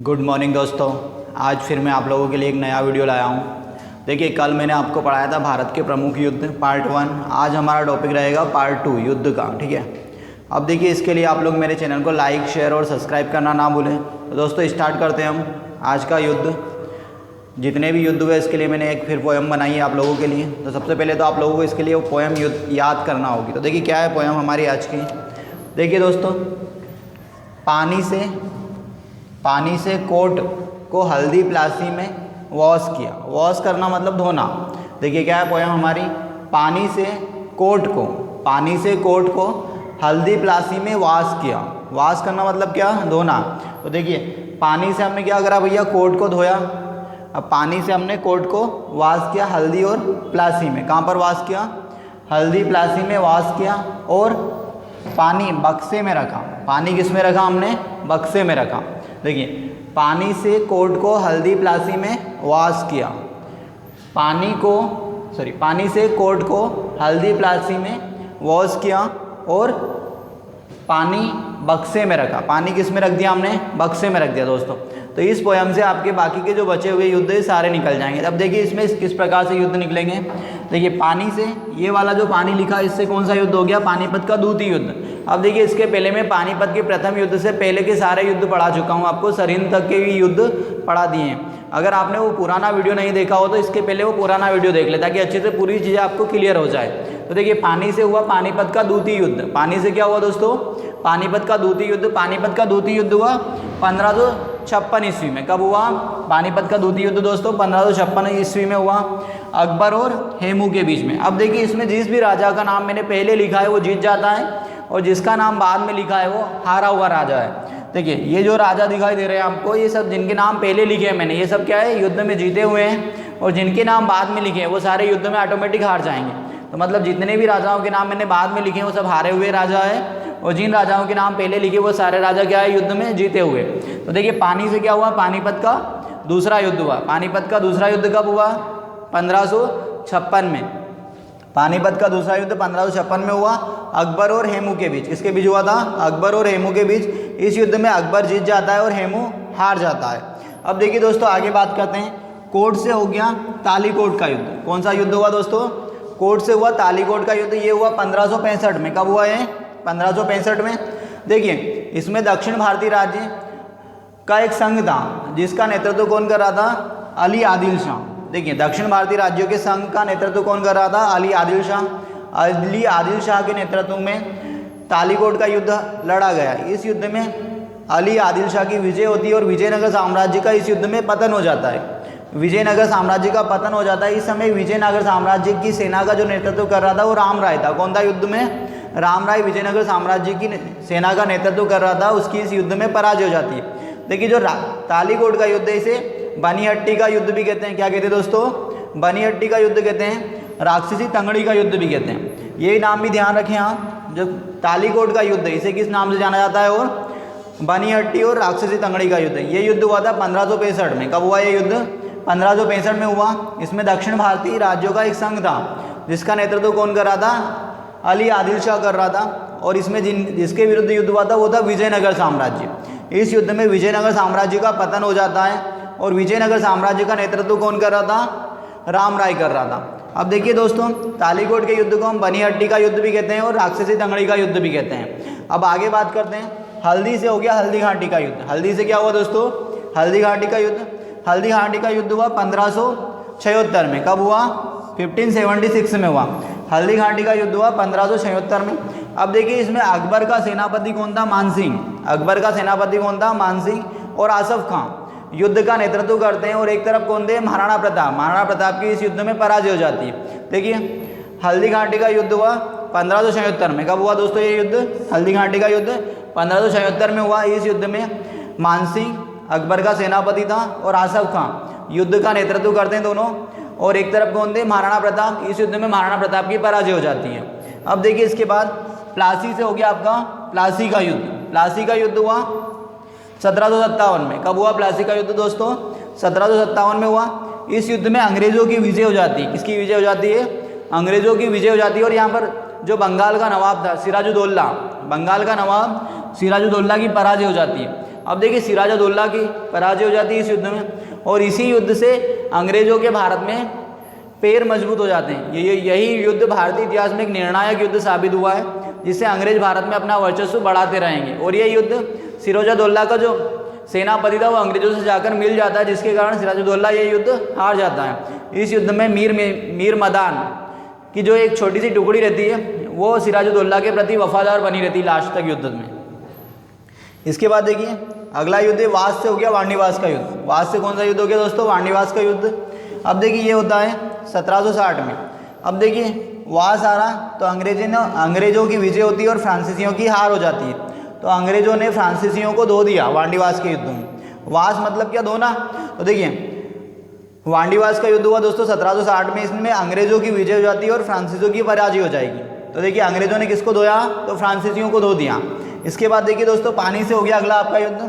Good morning दोस्तों, आज फिर मैं आप लोगों के लिए एक नया वीडियो लाया हूँ। देखिए, कल मैंने आपको पढ़ाया था भारत के प्रमुख युद्ध पार्ट 1। आज हमारा टॉपिक रहेगा पार्ट 2 युद्ध का। ठीक है, अब देखिए, इसके लिए आप लोग मेरे चैनल को लाइक, शेयर और सब्सक्राइब करना ना भूलें। तो दोस्तों स्टार्ट करते हैं हम आज का युद्ध। जितने भी युद्ध हुए इसके लिए मैंने एक फिर पोएम बनाई है आप लोगों के लिए। तो सबसे पहले तो आप लोगों को इसके लिए वो पोएम याद करना होगी। तो देखिए क्या है पोएम हमारी आज की। देखिए दोस्तों, पानी से कोट को हल्दी प्लासी में वॉश किया। वॉश करना मतलब धोना। देखिए क्या है पोएम हमारी, पानी से कोट को हल्दी प्लासी में वॉश किया। वॉश करना मतलब क्या, धोना। तो देखिए पानी से हमने क्या करा भैया, कोट को धोया। अब पानी से हमने कोट को वॉश किया हल्दी और प्लासी में। कहाँ पर वॉश किया, हल्दी प्लासी में वॉश किया। और पानी बक्से में रखा। पानी किस में रखा हमने, बक्से में रखा। देखिए पानी से कोट को हल्दी प्लासी में वॉश किया। पानी से कोट को हल्दी प्लासी में वॉश किया और पानी बक्से में रखा। पानी किस में रख दिया हमने, बक्से में रख दिया दोस्तों। तो इस पोएम से आपके बाकी के जो बचे हुए युद्ध है सारे निकल जाएंगे। अब देखिए इसमें किस प्रकार से युद्ध निकलेंगे। देखिए पानी से, ये वाला जो पानी लिखा है इससे कौन सा युद्ध हो गया, पानीपत का द्वितीय युद्ध। अब देखिए इसके पहले मैं पानीपत के प्रथम युद्ध से पहले के सारे युद्ध पढ़ा चुका हूँ। आपको सरहिंद तक के भी युद्ध पढ़ा दिए हैं। अगर आपने वो पुराना वीडियो नहीं देखा हो तो इसके पहले वो पुराना वीडियो देख ले, ताकि अच्छे से पूरी चीज़ें आपको क्लियर हो जाए। तो देखिए पानी से हुआ पानीपत का द्वितीय युद्ध। पानी से क्या हुआ दोस्तों, पानीपत का द्वितीय युद्ध। पानीपत का द्वितीय युद्ध हुआ 1556 ईस्वी में। कब हुआ पानीपत का द्वितीय युद्ध दोस्तों, 1556 ईस्वी में हुआ, अकबर और हेमू के बीच में। अब देखिए इसमें जिस भी राजा का नाम मैंने पहले लिखा है वो जीत जाता है, और जिसका नाम बाद में लिखा है वो हारा हुआ राजा है। देखिए ये जो राजा दिखाई दे रहे हैं आपको, ये सब जिनके नाम पहले लिखे हैं मैंने, ये सब क्या है, युद्ध में जीते हुए हैं। और जिनके नाम बाद में लिखे हैं वो सारे युद्ध में ऑटोमेटिक हार जाएंगे। तो मतलब जितने भी राजाओं के नाम मैंने बाद में लिखे हैं वो सब हारे हुए राजा है, और जिन राजाओं के नाम पहले लिखे वो सारे राजा क्या है, युद्ध में जीते हुए। तो देखिए पानी से क्या हुआ, पानीपत का दूसरा युद्ध हुआ। पानीपत का दूसरा युद्ध कब हुआ, 1556 में। पानीपत का दूसरा युद्ध 1556 में हुआ, अकबर और हेमू के बीच। किसके बीच हुआ था, अकबर और हेमू के बीच। इस युद्ध में अकबर जीत जाता है और हेमू हार जाता है। अब देखिए दोस्तों आगे बात करते हैं। कोट से हो गया तालीकोट का युद्ध। कौन सा युद्ध हुआ दोस्तों, कोट से हुआ तालीकोट का युद्ध। ये हुआ 1565 में। कब हुआ ये, 1565 में। देखिए इसमें दक्षिण भारतीय राज्य का एक संघ था जिसका नेतृत्व कौन कर रहा था, अली आदिल शाह। देखिए दक्षिण भारतीय राज्यों के संघ का नेतृत्व कौन कर रहा था, अली आदिल शाह। अली आदिल शाह के नेतृत्व में तालीकोट का युद्ध लड़ा गया। इस युद्ध में अली आदिल शाह की विजय होती है और विजयनगर साम्राज्य का इस युद्ध में पतन हो जाता है। विजयनगर साम्राज्य का पतन हो जाता है। इस समय विजयनगर साम्राज्य की सेना का जो नेतृत्व कर रहा था वो राम राय था। कौन था युद्ध में, राम राय विजयनगर साम्राज्य की सेना का नेतृत्व कर रहा था। उसकी इस युद्ध में पराजय हो जाती है। देखिए जो तालीकोट का युद्ध है इसे बनीहट्टी का युद्ध भी कहते हैं। क्या कहते हैं दोस्तों, बनीहट्टी का युद्ध कहते हैं। राक्षसी तंगड़ी का युद्ध भी कहते हैं। ये नाम भी ध्यान रखें आप। जो तालीकोट का युद्ध है इसे किस नाम से जाना जाता है, और बनीहट्टी और राक्षसी तंगड़ी का युद्ध है। ये युद्ध हुआ था 1565 में। कब हुआ ये युद्ध, 1565 में हुआ। इसमें दक्षिण भारतीय राज्यों का एक संघ था जिसका नेतृत्व कौन कर रहा था, अली आदिल शाह कर रहा था। और इसमें जिसके विरुद्ध युद्ध हुआ था वो था विजयनगर साम्राज्य। इस युद्ध में विजयनगर साम्राज्य का पतन हो जाता है और विजयनगर साम्राज्य का नेतृत्व कौन कर रहा था, राम राय कर रहा था। अब देखिए दोस्तों तालीकोट के युद्ध को हम बनीहट्टी का युद्ध भी कहते हैं और राक्षसी तंगड़ी का युद्ध भी कहते हैं। अब आगे बात करते हैं। हल्दी से हो गया हल्दी घाटी का युद्ध। हल्दी से क्या हुआ दोस्तों, हल्दी घाटी का युद्ध। हल्दी घाटी का युद्ध हुआ 1576 में। कब हुआ, 1576 में हुआ। हल्दी घाटी का युद्ध हुआ 1576 में। अब देखिए इसमें अकबर का सेनापति कौन था, मानसिंह। अकबर का सेनापति कौन था, मानसिंह और आसफ खां युद्ध का नेतृत्व करते हैं। और एक तरफ कौन थे, महाराणा प्रताप। महाराणा प्रताप की इस युद्ध में पराजय हो जाती है। देखिए हल्दी घाटी का युद्ध हुआ 1576 में। कब हुआ दोस्तों ये युद्ध, हल्दी घाटी का युद्ध 1576 में हुआ। इस युद्ध में मानसिंह अकबर का सेनापति था और आसफ खां युद्ध का नेतृत्व करते हैं दोनों। और एक तरफ कौन थे, महाराणा प्रताप। इस युद्ध में महाराणा प्रताप की पराजय हो जाती है। अब देखिए इसके बाद प्लासी से हो गया आपका प्लासी का युद्ध। प्लासी का युद्ध हुआ 1757 में। कब हुआ प्लासी का युद्ध दोस्तों, 1757 में हुआ। इस युद्ध में अंग्रेज़ों की विजय हो जाती है। किसकी विजय हो जाती है? अंग्रेज़ों की विजय हो जाती है। और यहाँ पर जो बंगाल का नवाब था सिराजुद्दौला, बंगाल का नवाब सिराजुद्दौला की पराजय हो जाती है। अब देखिए सिराजुद्दौला की पराजय हो जाती है इस युद्ध में, और इसी युद्ध से अंग्रेज़ों के भारत में पैर मजबूत हो जाते हैं। यही युद्ध भारतीय इतिहास में एक निर्णायक युद्ध साबित हुआ है, जिससे अंग्रेज भारत में अपना वर्चस्व बढ़ाते रहेंगे। और ये युद्ध सिराजुद्दौला का जो सेनापति था वो अंग्रेजों से जाकर मिल जाता है, जिसके कारण सिराजुद्दौला ये युद्ध हार जाता है। इस युद्ध में मीर मदान की जो एक छोटी सी टुकड़ी रहती है वो सिराजुद्दौला के प्रति वफादार बनी रहती है लास्ट तक युद्ध में। इसके बाद देखिए अगला युद्ध वास से हो गया वाणिवास का युद्ध। वास से कौन सा युद्ध हो गया दोस्तों? वाणिवास का युद्ध। अब देखिए ये होता है 1760 में। अब देखिए वास आ रहा तो अंग्रेजों की विजय होती है और फ्रांसीसियों की हार हो जाती है। तो अंग्रेजों ने फ्रांसीसियों को धो दिया वाणिवास के युद्ध में। वास मतलब क्या? धोना। तो देखिए वाणिवास का युद्ध हुआ दोस्तों 1760 में। इसमें अंग्रेजों की विजय हो जाती है और फ्रांसीसियों की पराजय हो जाएगी। तो देखिए अंग्रेजों ने किसको धोया? तो फ्रांसीसियों को धो दिया। इसके बाद देखिए दोस्तों पानी से हो गया अगला आपका युद्ध,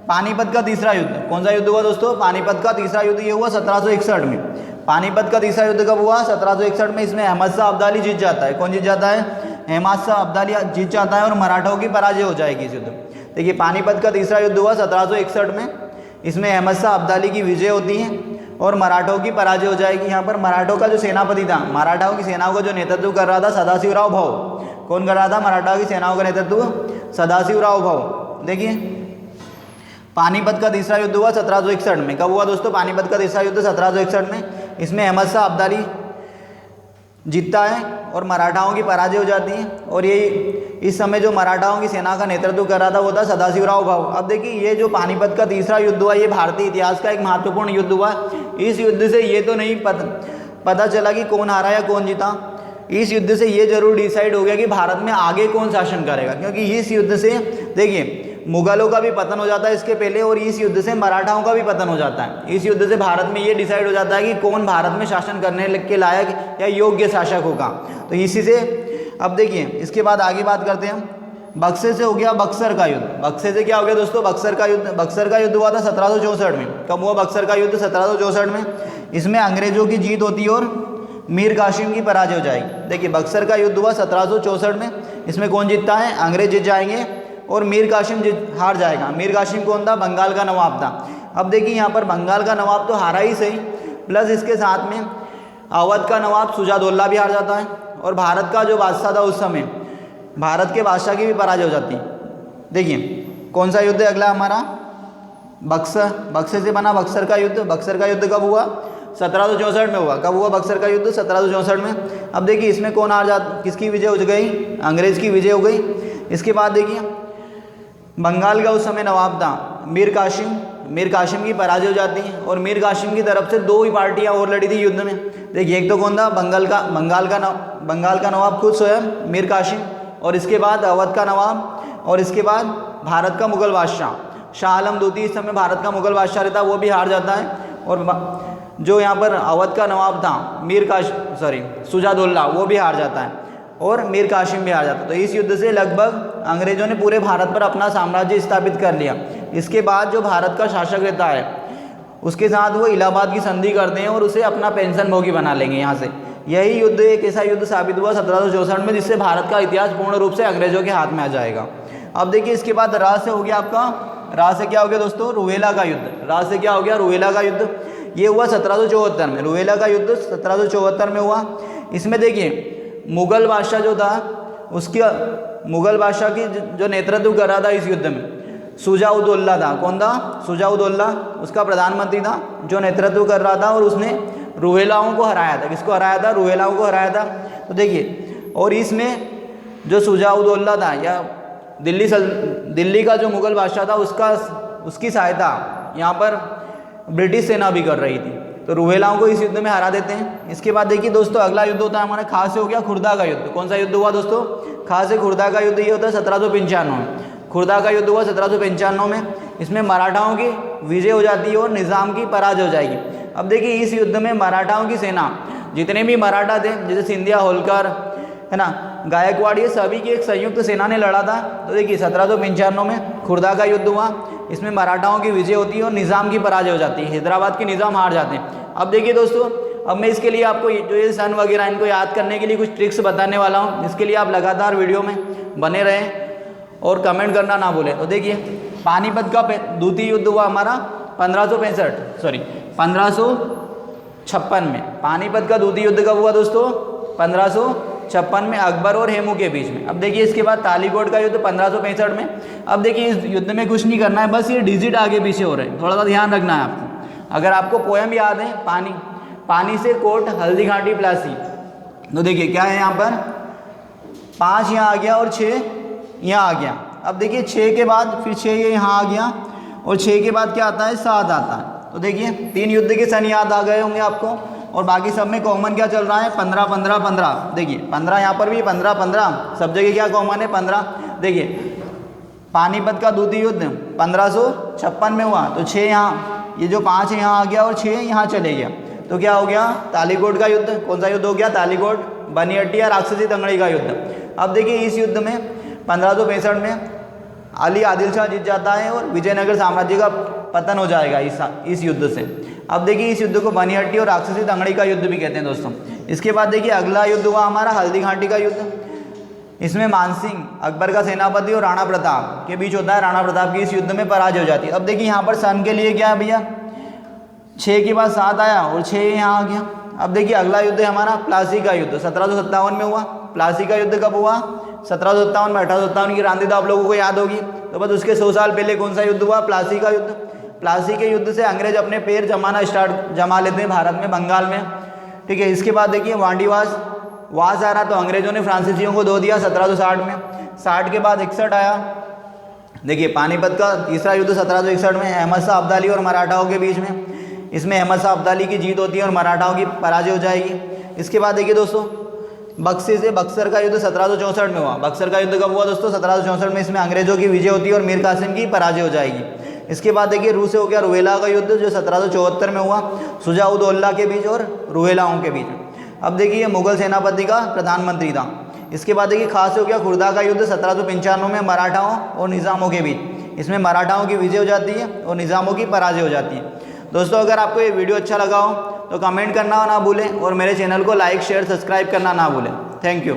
पानीपत का तीसरा युद्ध। कौन सा युद्ध हुआ दोस्तों? पानीपत का तीसरा युद्ध ये हुआ 1761 में। पानीपत का तीसरा युद्ध कब हुआ? 1761 में। इसमें अहमद शाह अब्दाली जीत जाता है। कौन जीत जाता है? अहमद शाह अब्दाली जीत जाता है और मराठों की पराजय हो जाएगी इस युद्ध में। देखिए पानीपत का तीसरा युद्ध हुआ 1761 में। इसमें अहमद शाह अब्दाली की विजय होती है और मराठों की पराजय हो जाएगी। यहाँ पर मराठों का जो सेनापति था, मराठाओं की सेनाओं का जो नेतृत्व कर रहा था सदाशिवराव भाऊ। कौन कर रहा था? मराठा की सेनाओं का नेतृत्व सदाशिवराव भाऊ। देखिए पानीपत का तीसरा युद्ध हुआ 1761 में। कब हुआ दोस्तों? पानीपत का तीसरा युद्ध 1761 में। इसमें अहमद शाह अब्दाली जीतता है और मराठाओं की पराजय हो जाती है। और ये इस समय जो मराठाओं की सेना का नेतृत्व कर रहा था वो था सदाशिवराव भाऊ। अब देखिए ये जो पानीपत का तीसरा युद्ध हुआ ये भारतीय इतिहास का एक महत्वपूर्ण युद्ध हुआ। इस युद्ध से ये तो नहीं पता चला कि कौन हारा या कौन जीता। इस युद्ध से ये जरूर डिसाइड हो गया कि भारत में आगे कौन शासन करेगा, क्योंकि इस युद्ध से देखिए मुगलों का भी पतन हो जाता है इसके पहले, और इस युद्ध से मराठाओं का भी पतन हो जाता है। इस युद्ध से भारत में ये डिसाइड हो जाता है कि कौन भारत में शासन करने के लायक या योग्य शासक होगा। तो इसी से अब देखिए इसके बाद आगे बात करते हैं। बक्सर से हो गया बक्सर का युद्ध। बक्सर से क्या हो गया दोस्तों? बक्सर का युद्ध। बक्सर का युद्ध हुआ था 1764 में। कब हुआ बक्सर का युद्ध? 1764 में। इसमें अंग्रेजों की जीत होती है और मीर कासिम की पराजय हो जाएगी। देखिए बक्सर का युद्ध हुआ 1764 में। इसमें कौन जीतता है? अंग्रेज जीत जाएंगे और मीर कासिम हार जाएगा। मीर कासिम कौन था? बंगाल का नवाब था। अब देखिए यहाँ पर बंगाल का नवाब तो हारा ही सही, प्लस इसके साथ में अवध का नवाब शुजाउद्दौला भी हार जाता है, और भारत का जो बादशाह था उस समय, भारत के बादशाह की भी पराजय हो जाती है। देखिए कौन सा युद्ध है अगला हमारा? बक्सर। बक्सर से बना बक्सर का युद्ध। बक्सर का युद्ध कब हुआ? 1764 में हुआ। कब हुआ बक्सर का युद्ध? 1764 में। अब देखिए इसमें कौन हार जाता? किसकी विजय हो गई? अंग्रेज की विजय हो गई। इसके बाद देखिए बंगाल का उस समय नवाब था मीर कासिम। मीर कासिम की पराजय हो जाती है और मीर कासिम की तरफ से दो ही पार्टियां और लड़ी थी युद्ध में। देखिए एक तो कौन था? बंगाल का नवाब खुद स्वयं मीर कासिम, और इसके बाद अवध का नवाब, और इसके बाद भारत का मुगल बादशाह शाह आलम दूती। इस समय भारत का मुगल बादशाह रहता वो भी हार जाता है, और जो यहाँ पर अवध का नवाब था शुजाउद्दौला वो भी हार जाता है, और मीर कासिम भी हार जाता है। तो इस युद्ध से लगभग अंग्रेजों ने पूरे भारत पर अपना साम्राज्य स्थापित कर लिया। इसके बाद जो भारत का शासक रहता है उसके साथ वो इलाहाबाद की संधि करते हैं और उसे अपना पेंशन भोगी बना लेंगे यहाँ से। यही युद्ध एक ऐसा युद्ध साबित हुआ 1764 में, जिससे भारत का इतिहास पूर्ण रूप से अंग्रेजों के हाथ में आ जाएगा। अब देखिए इसके बाद राज से हो गया आपका, राज से क्या हो गया दोस्तों? रुवेला का युद्ध। राज से क्या हो गया? रुवेला का युद्ध। ये हुआ 1774 में। रुवेला का युद्ध 1774 में हुआ। इसमें देखिए मुगल बादशाह जो था मुगल बादशाह की जो नेतृत्व कर रहा था इस युद्ध में शुजाउद्दौला था। कौन था? शुजाउद्दौला। उसका प्रधानमंत्री था जो नेतृत्व कर रहा था, और उसने रुवेलाओं को हराया था। किसको हराया था? रुवेलाओं को हराया था। तो देखिए, और इसमें जो शुजाउद्दौला था या दिल्ली का जो मुगल बादशाह था उसकी सहायता यहाँ पर ब्रिटिश सेना भी कर रही थी। तो रुवेलाओं को इस युद्ध में हरा देते हैं। इसके बाद देखिए दोस्तों अगला युद्ध होता है हमारा खास से हो गया खुर्दा का युद्ध। कौन सा युद्ध हुआ दोस्तों? खास से खुर्दा का युद्ध। ये होता है 1795 में। खुर्दा का युद्ध हुआ 1795 में। इसमें मराठाओं की विजय हो जाती है और निज़ाम की पराजय हो जाएगी। अब देखिए इस युद्ध में मराठाओं की सेना, जितने भी मराठा थे जैसे सिंधिया होलकर, है ना। गायकवाड़ ये सभी की एक संयुक्त सेना ने लड़ा था। तो देखिए 1795 में खुर्दा का युद्ध हुआ, इसमें मराठाओं की विजय होती है और निज़ाम की पराजय हो जाती है, हैदराबाद के निज़ाम हार जाते हैं। अब देखिए दोस्तों, अब मैं इसके लिए आपको जो ये सन वगैरह इनको याद करने के लिए कुछ ट्रिक्स बताने वाला हूँ। इसके लिए आप लगातार वीडियो में बने रहें और कमेंट करना ना भूलें। तो देखिए पानीपत का द्वितीय युद्ध हुआ हमारा 1556 में। पानीपत का द्वितीय युद्ध कब हुआ दोस्तों? 1556 में, अकबर और हेमू के बीच में। अब देखिए इसके बाद तालीकोट का युद्ध 1565 में। अब देखिए इस युद्ध में कुछ नहीं करना है, बस ये डिजिट आगे पीछे हो रहे हैं, थोड़ा सा ध्यान रखना है आपको। अगर आपको पोएम याद है, पानी से कोट हल्दी घाटी प्लासी, तो देखिए क्या है यहाँ पर 5 यहाँ आ गया और 6 यहाँ आ गया। अब देखिए 6 के बाद फिर 6 ये यहाँ आ गया और 6 के बाद क्या आता है? 7 आता है। तो देखिए 3 युद्ध के सन याद आ गए होंगे आपको, और बाकी सब में कॉमन क्या चल रहा है? 15 15 15। देखिए 15 यहाँ पर भी 15 15, सब जगह क्या कॉमन है? 15। देखिए पानीपत का द्वितीय युद्ध 1556 में हुआ, तो 6 यहाँ, ये जो 5 यहाँ आ गया और 6 यहाँ चले गया, तो क्या हो गया? तालीकोट का युद्ध। कौन सा युद्ध हो गया? तालीकोट, बनिहट्टी या राक्षसी तंगड़ी का युद्ध। अब देखिए इस युद्ध में 1565 में अली आदिल शाह जीत जाता है और विजयनगर साम्राज्य का पतन हो जाएगा इस युद्ध से। अब देखिए इस युद्ध को बनिहट्टी और राक्षसी तंगड़ी का युद्ध भी कहते हैं दोस्तों। इसके बाद देखिए अगला युद्ध हुआ हमारा हल्दी घाटी का युद्ध। इसमें मानसिंह, अकबर का सेनापति, और राणा प्रताप के बीच होता है। राणा प्रताप की इस युद्ध में पराजय हो जाती है। अब देखिए यहाँ पर सन के लिए क्या है भैया? 6 के बाद 7 आया और 6 यहाँ आ गया। अब देखिए अगला युद्ध है हमारा प्लासी का युद्ध, 1757 में हुआ। प्लासी का युद्ध कब हुआ? 1757 में। 1857 की क्रांति तो आप लोगों को याद होगी, तो बस उसके 100 साल पहले कौन सा युद्ध हुआ? प्लासी का युद्ध। प्लासी के युद्ध से अंग्रेज अपने पैर जमा लेते हैं भारत में, बंगाल में, ठीक है। इसके बाद देखिए वांडीवास आ रहा, तो अंग्रेजों ने फ्रांसीसियों को दो दिया 1760 में। 60 के बाद 61 आया। देखिए पानीपत का तीसरा युद्ध 1761 में, अहमद शाह अब्दाली और मराठाओं के बीच में। इसमें अहमद शाह अब्दाली की जीत होती है और मराठाओं की पराजय हो जाएगी। इसके बाद देखिए दोस्तों बक्से से बक्सर का युद्ध 1764 में हुआ। बक्सर का युद्ध कब हुआ दोस्तों? 1764 में। इसमें अंग्रेजों की विजय होती है और मीर कासिम की पराजय हो जाएगी। इसके बाद देखिए रूस से हो गया रुहेला का युद्ध, जो 1774 में हुआ, शुजा-उद-दौला के बीच और रुहेलाओं के बीच। अब देखिए मुगल सेनापति का प्रधानमंत्री था। इसके बाद देखिए खास हो गया खुर्दा का युद्ध 1795 में, मराठाओं और निज़ामों के बीच। इसमें मराठाओं की विजय हो जाती है और निज़ामों की पराजय हो जाती है। दोस्तों अगर आपको ये वीडियो अच्छा लगा हो तो कमेंट करना ना भूलें और मेरे चैनल को लाइक शेयर सब्सक्राइब करना ना भूलें। Thank you.